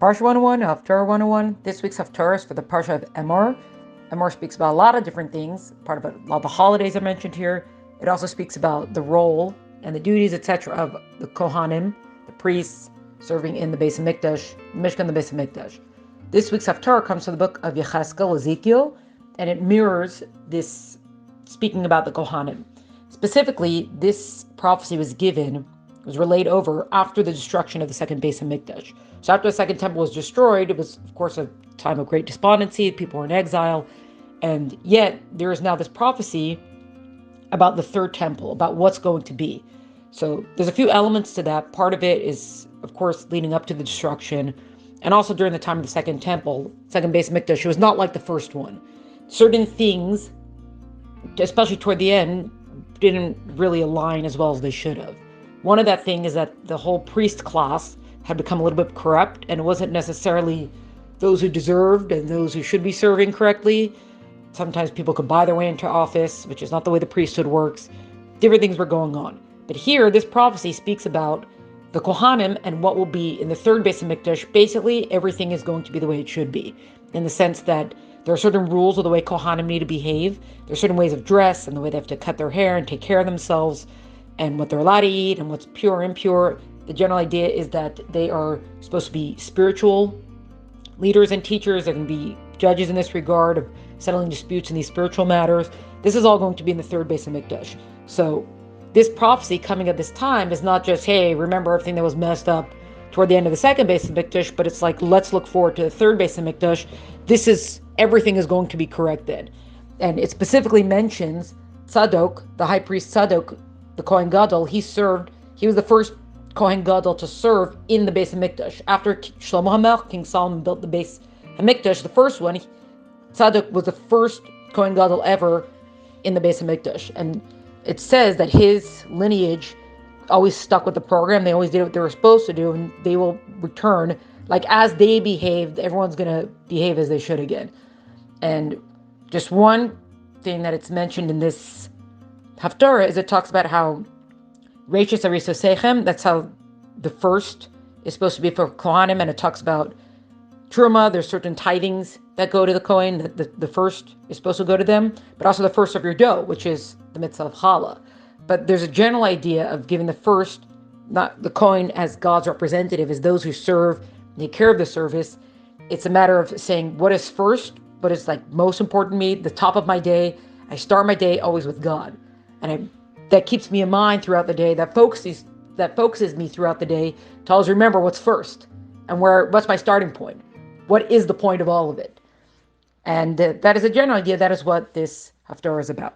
Parsha 101, Haftarah 101. This week's Haftarah is for the Parsha of Emor. Emor speaks about a lot of different things. Part of it, a lot of the holidays are mentioned here. It also speaks about the role and the duties, etc., of the Kohanim, the priests, serving in the Beis Hamikdash, Mishkan, the Beis Hamikdash. This week's Haftarah comes from the book of Yechezkel, Ezekiel, and it mirrors this speaking about the Kohanim. Specifically, this prophecy was relayed over after the destruction of the second Beis Hamikdash. So after the second temple was destroyed, it was, of course, a time of great despondency. People were in exile. And yet, there is now this prophecy about the third temple, about what's going to be. So there's a few elements to that. Part of it is, of course, leading up to the destruction. And also during the time of the second temple, second Beis Hamikdash, it was not like the first one. Certain things, especially toward the end, didn't really align as well as they should have. One of that thing is that the whole priest class had become a little bit corrupt, and it wasn't necessarily those who deserved and those who should be serving correctly. Sometimes people could buy their way into office, which is not the way the priesthood works. Different things were going on. But here, this prophecy speaks about the Kohanim and what will be in the third Beis Hamikdash. Basically, everything is going to be the way it should be, in the sense that there are certain rules of the way Kohanim need to behave. There are certain ways of dress and the way they have to cut their hair and take care of themselves, and what they're allowed to eat and what's pure or impure. The general idea is that they are supposed to be spiritual leaders and teachers. They're going to be judges in this regard of settling disputes in these spiritual matters. This is all going to be in the third Beis Hamikdash. So this prophecy coming at this time is not just, hey, remember everything that was messed up toward the end of the second Beis Hamikdash, but it's like, let's look forward to the third Beis Hamikdash. Everything is going to be corrected. And it specifically mentions Tzadok, the high priest Tzadok, the Kohen Gadol. He was the first Kohen Gadol to serve in the Beis Hamikdash. After Shlomo HaMelech, King Solomon built the Beis Hamikdash, the first one, Tzadok was the first Kohen Gadol ever in the Beis Hamikdash. And it says that his lineage always stuck with the program. They always did what they were supposed to do, and they will return. Like, as they behaved, everyone's going to behave as they should again. And just one thing that it's mentioned in this Haftarah is it talks about how Reishis Ariso Sechem, that's how the first is supposed to be for Kohanim, and it talks about Truma. There's certain tithings that go to the Kohen, the first is supposed to go to them, but also the first of your dough, which is the mitzvah of challah. But there's a general idea of giving the first, not the Kohen as God's representative, as those who serve, take care of the service. It's a matter of saying what is first, what is like most important to me, the top of my day. I start my day always with God, and that keeps me in mind throughout the day. That focuses me throughout the day to always remember what's first and what's my starting point. What is the point of all of it? And that is a general idea. That is what this Haftarah is about.